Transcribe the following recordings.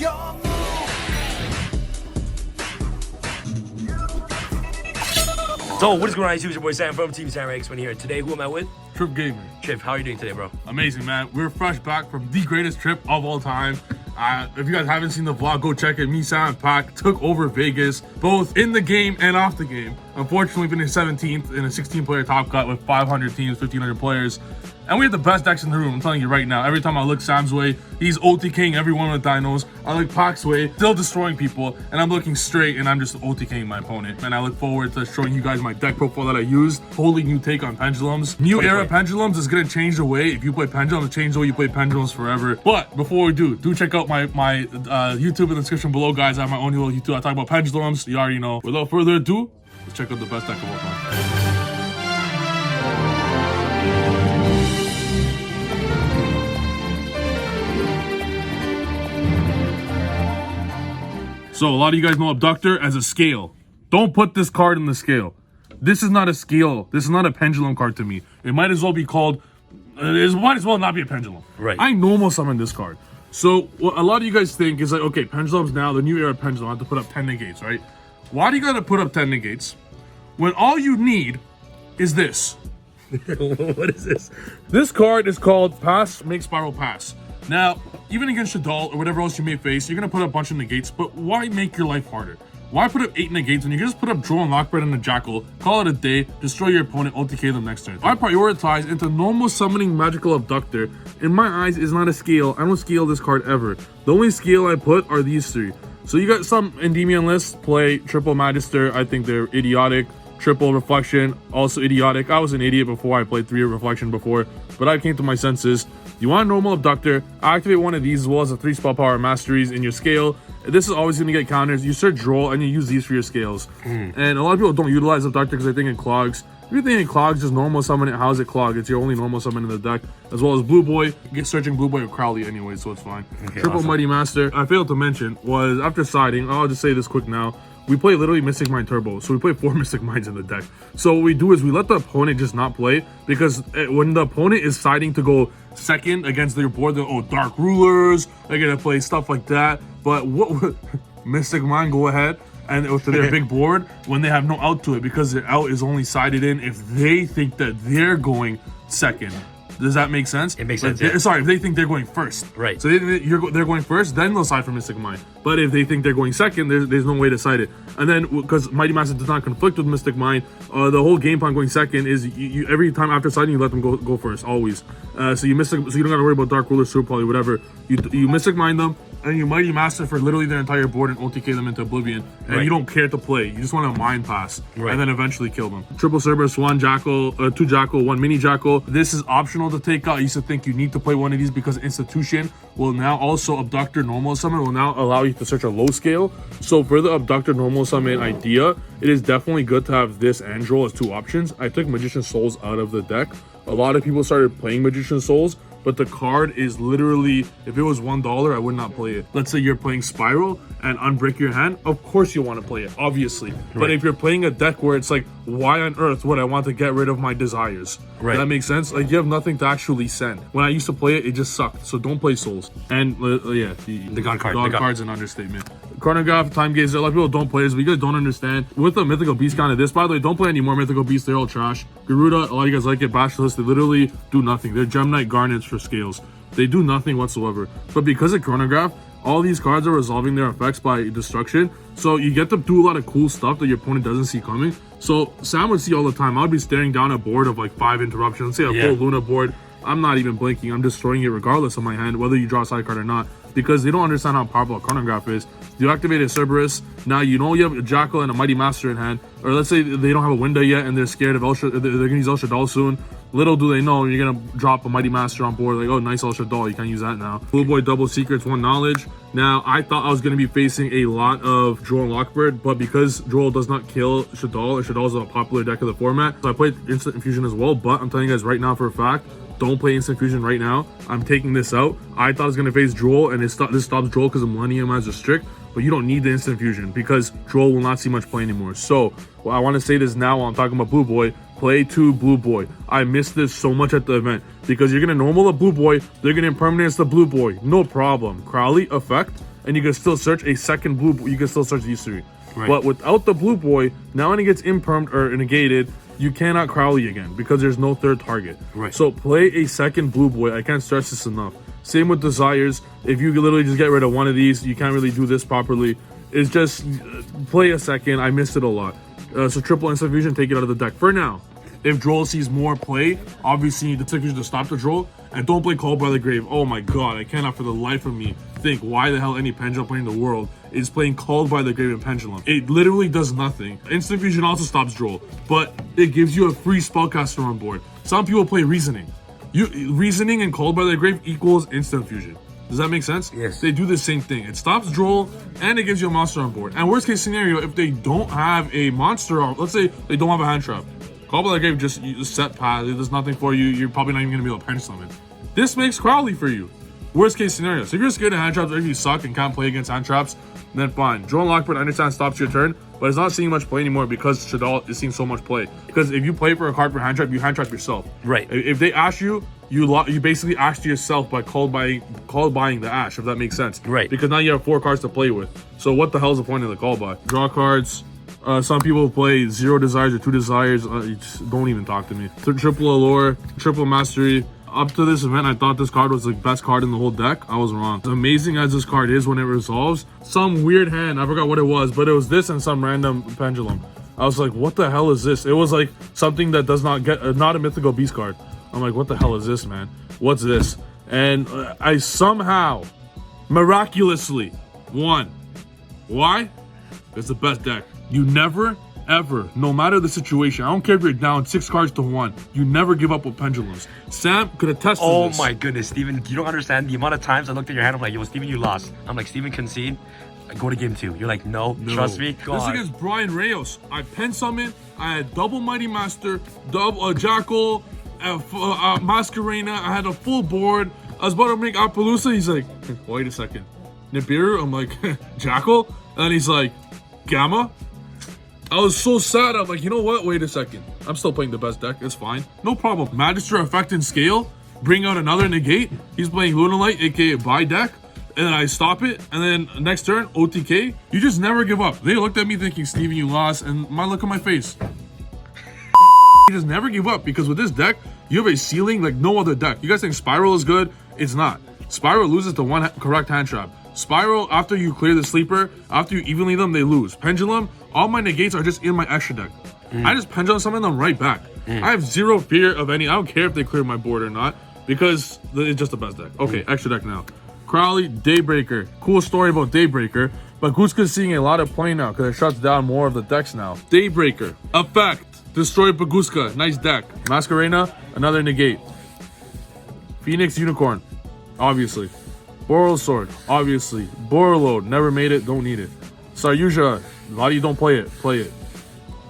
So, what is going on, YouTube? It's your boy Sam from Team Samurai X1 here. Today, who am I with? Trip Gamer. Trip, how are you doing today, bro? Amazing, man. We're fresh back from the greatest trip of all time. If you guys haven't seen the vlog, go check it. Me, Sam, and Pac took over Vegas, both in the game and off the game. Unfortunately, finished 17th in a 16-player top cut with 500 teams, 1,500 players. And we have the best decks in the room, I'm telling you right now. Every time I look Sam's way, he's OTKing everyone with dinos. I look Pac's way, still destroying people. And I'm looking straight and I'm just OTKing my opponent. And I look forward to showing you guys my deck profile that I used. Totally new take on pendulums. New era pendulums is gonna change the way, if you play pendulums, change the way you play pendulums forever. But before we do check out my YouTube in the description below, guys. I have my own little YouTube. I talk about pendulums, you already know. Without further ado, let's check out the best deck of all time. So a lot of you guys know Abductor as a scale. Don't put this card in the scale. This is not a scale. This is not a pendulum card to me. It might as well be called, it might as well not be a pendulum. Right. I normal summon this card. So what a lot of you guys think is like, okay, pendulums now, the new era pendulum, I have to put up 10 negates, right? Why do you gotta put up 10 negates when all you need is this? What is this? This card is called Pass, Make Spiral Pass. Now, even against Shaddoll or whatever else you may face, you're gonna put up a bunch of negates, but why make your life harder? Why put up 8 negates when you can just put up Droll and Lockbird and a Jackal, call it a day, destroy your opponent, OTK them next turn? I prioritize into normal summoning Magical Abductor. In my eyes, is not a scale. I don't scale this card ever. The only scale I put are these 3. So you got some Endymion lists, play Triple Magister, I think they're idiotic. Triple Reflection, also idiotic. I was an idiot before, I played 3 Reflection before, but I came to my senses. You want a normal Abductor, activate one of these as well as a 3 spell power masteries in your scale. This is always going to get counters. You search Droll and you use these for your scales. And a lot of people don't utilize Abductor because they think it clogs. If you think it clogs, just normal summon it. How's it clog? It's your only normal summon in the deck. As well as Blue Boy. Get searching Blue Boy or Crowley anyway, so it's fine. Okay, Triple awesome. Mighty Master, I failed to mention, was after siding, I'll just say this quick now. We play literally Mystic Mind Turbo, so we play 4 Mystic Minds in the deck. So what we do is we let the opponent just not play, because when the opponent is siding to go second against their board, they're Dark Rulers, they're gonna play stuff like that. But what Mystic Mind go ahead and to their big board when they have no out to it, because their out is only sided in if they think that they're going second. Does that make sense? It makes sense. Yeah. Sorry, if they think they're going first. Right. So they're going first, then they'll side for Mystic Mind. But if they think they're going second, there's no way to side it. And then, because Mighty Master does not conflict with Mystic Mind, the whole game plan going second is you every time after siding, you let them go first, always. So you don't got to worry about Dark Ruler, Super Poly, whatever. You Mystic Mind them, and you Mighty Master for literally their entire board and OTK them into Oblivion. And you don't care to play. You just want to Mind Pass. And then eventually kill them. Triple Cerberus, 1 Jackal, 2 Jackal, 1 Mini Jackal. This is optional to take out. I used to think you need to play one of these because Institution will now also Abductor Normal Summon will now allow you to search a low scale. So for the Abductor Normal Summon idea, it is definitely good to have this and Droll as 2 options. I took Magician Souls out of the deck. A lot of people started playing Magician Souls, but the card is literally, if it was $1, I would not play it. Let's say you're playing Spiral and Unbreak Your Hand, of course you want to play it, obviously. Right. But if you're playing a deck where it's like, why on earth would I want to get rid of my desires? Right. Does that make sense? Like, you have nothing to actually send. When I used to play it, it just sucked. So don't play Souls. And yeah, the God card. God card's an understatement. Chronograph, Time Gazer, a lot of people don't play this, but you guys don't understand. With the Mythical Beast kind of this, by the way, don't play any more Mythical Beasts, they're all trash. Garuda, a lot of you guys like it. Basilisk, they literally do nothing. They're Gem Knight Garnets for scales. They do nothing whatsoever. But because of Chronograph, all these cards are resolving their effects by destruction. So you get to do a lot of cool stuff that your opponent doesn't see coming. So Sam would see all the time. I would be staring down a board of like 5 interruptions. Let's say a full Luna board. I'm not even blinking. I'm destroying it regardless of my hand, whether you draw a side card or not. Because they don't understand how powerful a Chronograph is. You activate a Cerberus. Now you know you have a Jackal and a Mighty Master in hand. Or let's say they don't have a window yet and they're scared of they're going to use El Shaddoll soon. Little do they know you're going to drop a Mighty Master on board. Like, oh, nice El Shaddoll. You can't use that now. Blue Boy Double Secrets, 1 Knowledge. Now, I thought I was going to be facing a lot of Droll and Lockbird, but because Droll does not kill Shaddoll, and Shaddoll is a popular deck of the format, so I played Instant Infusion as well. But I'm telling you guys right now for a fact, don't play Instant Fusion right now. I'm taking this out. I thought I was going to face Droll, and this stops Droll because of Millennium as a strict, but you don't need the Instant Fusion because Droll will not see much play anymore. So, well, I want to say this now while I'm talking about Blue Boy. play 2 Blue Boy. I missed this so much at the event because you're gonna normal the Blue Boy, they're gonna impermanence the Blue Boy, no problem. Crowley effect, and you can still search a second Blue Boy. You can still search these 3. Right. But without the Blue Boy, now when it gets impermed or negated, you cannot Crowley again because there's no third target. Right. So play a second Blue Boy. I can't stress this enough. Same with Desires. If you literally just get rid of one of these, you can't really do this properly. It's just play a second. I missed it a lot. So triple Instant Fusion, take it out of the deck for now. If Droll sees more play, obviously you need to take Fusion to stop the Droll. And don't play Called by the Grave. Oh my god, I cannot for the life of me think why the hell any Pendulum player in the world is playing Called by the Grave and Pendulum. It literally does nothing. Instant Fusion also stops Droll, but it gives you a free spellcaster on board. Some people play Reasoning. Reasoning and Called by the Grave equals Instant Fusion. Does that make sense? Yes. They do the same thing. It stops Droll and it gives you a monster on board. And worst case scenario, if they don't have a monster on, let's say they don't have a hand trap. Call by the Grave just set path. It does nothing for you. You're probably not even gonna be able to pench summon. This makes Crowley for you. Worst case scenario. So if you're scared of hand traps or if you suck and can't play against hand traps, then fine. Drone Lockbird, I understand, stops your turn, but it's not seeing much play anymore because Shadal is seeing so much play. Because if you play for a card for hand trap, you hand trap yourself. Right. If they ash you, you basically ashed yourself by called buying the ash, if that makes sense. Right. Because now you have 4 cards to play with. So what the hell is the point of the call buy? Draw cards. Some people play 0 Desires or 2 Desires. You just don't even talk to me. Triple Allure, Triple Mastery. Up to this event, I thought this card was the best card in the whole deck. I was wrong. As amazing as this card is when it resolves, some weird hand, I forgot what it was, but it was this and some random Pendulum. I was like, what the hell is this? It was like something that does not get, not a mythical beast card. I'm like, what the hell is this, man? What's this? And I somehow, miraculously, won. Why? It's the best deck. You never, ever, no matter the situation, I don't care if you're down 6 cards to 1, you never give up with Pendulums. Sam could attest to this. Oh my goodness, Steven, you don't understand the amount of times I looked at your hand. I'm like, yo, Steven, you lost. I'm like, Steven, concede. Go to game 2. You're like, no. Trust me. This God. against Brian Reyes. I pen summon. I had double Mighty Master, double Jackal, Masquerena. I had a full board. I was about to make Appaloosa. He's like, wait a second. Nibiru? I'm like, Jackal? And he's like, Gamma? I was so sad. I'm like, you know what? Wait a second. I'm still playing the best deck. It's fine. No problem. Magister Effect and Scale. Bring out another negate. He's playing Lunalight, aka buy deck. And then I stop it. And then next turn, OTK. You just never give up. They looked at me thinking, Steven, you lost. And my look at my face. You just never give up because with this deck, you have a ceiling like no other deck. You guys think Spiral is good? It's not. Spiral loses to 1 correct hand trap. Spiral, after you clear the sleeper, after you evenly them, they lose. Pendulum, all my negates are just in my extra deck. I just Pendulum summon them right back. I have 0 fear of any. I don't care if they clear my board or not because it's just the best deck. Okay, extra deck now. Crowley, Daybreaker. Cool story about Daybreaker, but Guska's seeing a lot of play now because it shuts down more of the decks now. Daybreaker, effect, destroy Baguska, nice deck. Masquerena, another negate. Phoenix Unicorn, obviously. Boral Sword, obviously. Borload, never made it, don't need it. Saryuja, a lot of you don't play it, play it.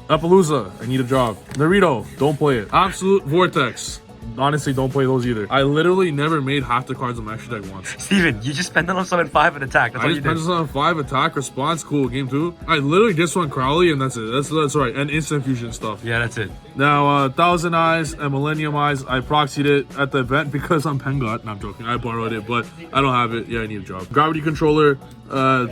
Appaloosa, I need a job. Naruto, don't play it. Absolute Vortex, honestly don't play those either. I literally never made half the cards on my extra deck once. Steven, you just Pendulum summon 5 and attack. That's I all just you did. Pendulum on 5, attack, response, cool, game 2. I literally just won Crowley and that's it. That's right, and instant fusion stuff. Yeah, that's it. Now, Thousand Eyes and Millennium Eyes, I proxied it at the event because I'm Pengot. No, I'm joking. I borrowed it, but I don't have it. Yeah, I need a job. Gravity Controller,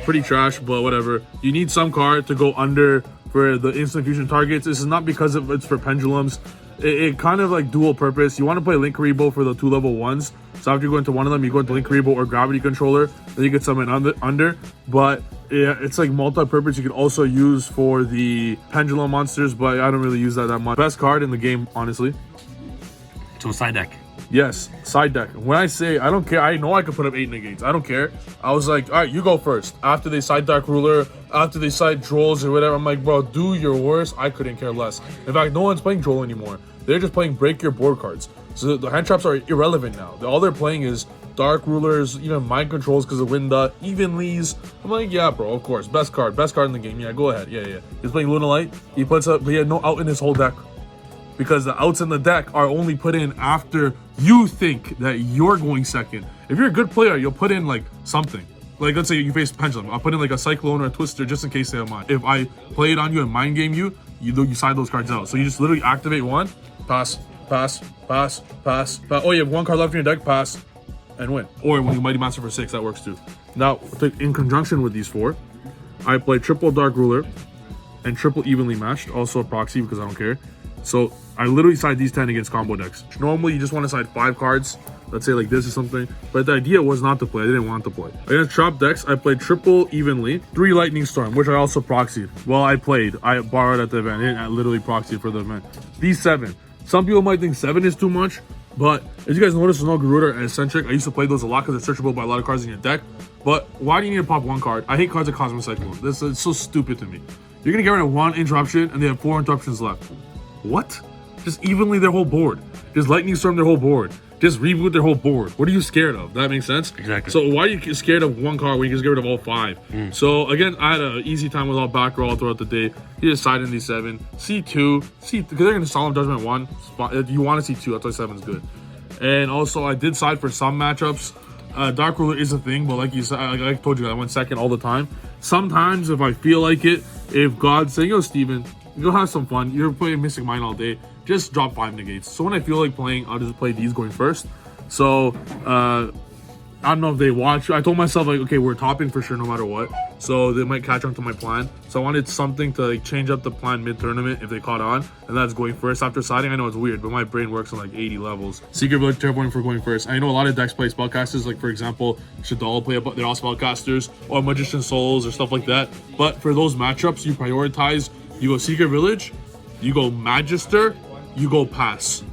pretty trash, but whatever. You need some card to go under for the instant fusion targets. This is not because it's for Pendulums. It kind of like dual purpose. You want to play Link Rebo for the 2 level 1s. So after you go into one of them, you go into Link Rebo or Gravity Controller. Then you get summon under. But yeah, it's like multi-purpose. You can also use for the Pendulum monsters, but I don't really use that much. Best card in the game, honestly. So side deck. Yes, side deck. When I say I don't care, I know I could put up 8 negates. I don't care. I was like, all right, you go first. After they side deck Ruler, after they side Trolls or whatever, I'm like, bro, do your worst. I couldn't care less. In fact, no one's playing Troll anymore. They're just playing break your board cards. So the hand traps are irrelevant now. All they're playing is Dark Rulers, even Mind Controls because of Winda, Evenlies. I'm like, yeah, bro, of course. Best card in the game. Yeah, go ahead. Yeah. He's playing Lunalight. He puts up, but he had no out in his whole deck. Because the outs in the deck are only put in after you think that you're going second. If you're a good player, you'll put in like something. Like let's say you face Pendulum. I'll put in like a Cyclone or a Twister just in case they have mine. If I play it on you and mind game you, you side those cards out. So you just literally activate one, pass, pass, pass, pass, pass. Oh, you have one card left in your deck, pass, and win. Or when you Mighty Master for 6, that works too. Now, in conjunction with these 4, I play triple Dark Ruler and triple Evenly Matched, also a proxy because I don't care. So I literally side these 10 against combo decks. Normally, you just want to side 5 cards, let's say like this or something. But the idea was not to play. I didn't want to play. Against Trap decks, I played triple Evenly, 3 Lightning Storm, which I also proxied. Well, I borrowed at the event. I literally proxied for the event. These 7. Some people might think 7 is too much, but as you guys notice, there's no Garuda and Eccentric. I used to play those a lot because they're searchable by a lot of cards in your deck. But why do you need to pop 1 card? I hate cards like Cosmic Cyclone. This is so stupid to me. You're going to get rid of 1 interruption, and they have 4 interruptions left. What? Just evenly their whole board. Just Lightning Storm their whole board. Just reboot their whole board. What are you scared of? That makes sense? Exactly. So why are you scared of 1 card when you just get rid of all 5? So again, I had an easy time with all back roll throughout the day. You just side in these 7. C2. Because they're going to Solemn Judgment 1. You want to see 2. That's why 7 is good. And also, I did side for some matchups. Dark Ruler is a thing, but like you said, like I told you, I went second all the time. Sometimes, if I feel like it, if God's saying, yo, Steven, go have some fun. You're playing Mystic Mine all day. Just drop 5 negates. So when I feel like playing, I'll just play these going first. So, I don't know if they watch. I told myself, like, okay, we're topping for sure no matter what. So they might catch on to my plan. So I wanted something to like change up the plan mid-tournament if they caught on. And that's going first after siding. I know it's weird, but my brain works on like 80 levels. Secret Village Terraforming for going first. I know a lot of decks play spellcasters, like for example, Shaddoll play, they're all spellcasters, or Magician Souls or stuff like that. But for those matchups, you prioritize, you go Secret Village, you go Magister, you go Pass.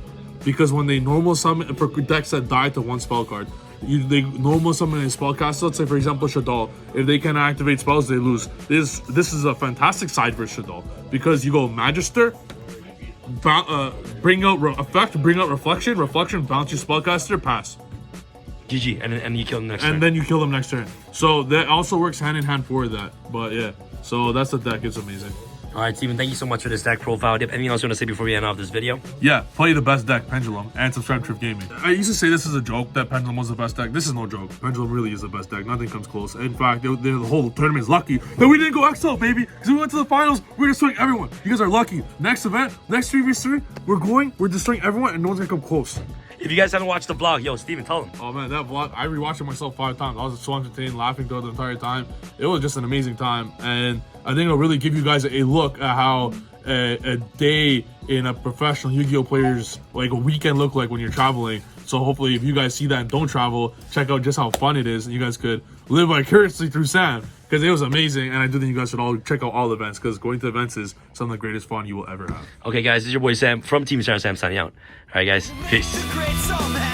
Because when they normal summon, for decks that die to 1 spell card, they normal summon a spellcaster. Let's say for example Shaddoll. If they can activate spells, they lose. This is a fantastic side for Shaddoll because you go Magister, bring out effect, bring out reflection, bounce your spellcaster, pass. GG, and you kill them next turn. And then you kill them next turn. So that also works hand in hand for that. But yeah, so that's the deck. It's amazing. All right, Steven, thank you so much for this deck profile. Do you have anything else you want to say before we end off this video? Yeah, play the best deck, Pendulum, and subscribe to Trip Gaming. I used to say this is a joke, that Pendulum was the best deck. This is no joke. Pendulum really is the best deck. Nothing comes close. In fact, the whole tournament is lucky that we didn't go XL, baby, because we went to the finals. We're destroying everyone. You guys are lucky. Next event, next 3v3, we're destroying everyone, and no one's going to come close. If you guys haven't watched the vlog, yo, Steven, tell them. Oh man, that vlog, I rewatched it myself 5 times. I was so entertained, laughing throughout the entire time. It was just an amazing time, and I think it'll really give you guys a look at how a day in a professional Yu-Gi-Oh player's like a weekend look like when you're traveling. So hopefully if you guys see that and don't travel, check out just how fun it is, and you guys could live vicariously through Sam, because it was amazing. And I do think you guys should all check out all the events, because going to events is some of the greatest fun you will ever have. Okay guys, this is your boy Sam from Team Sam signing out. All right guys, peace.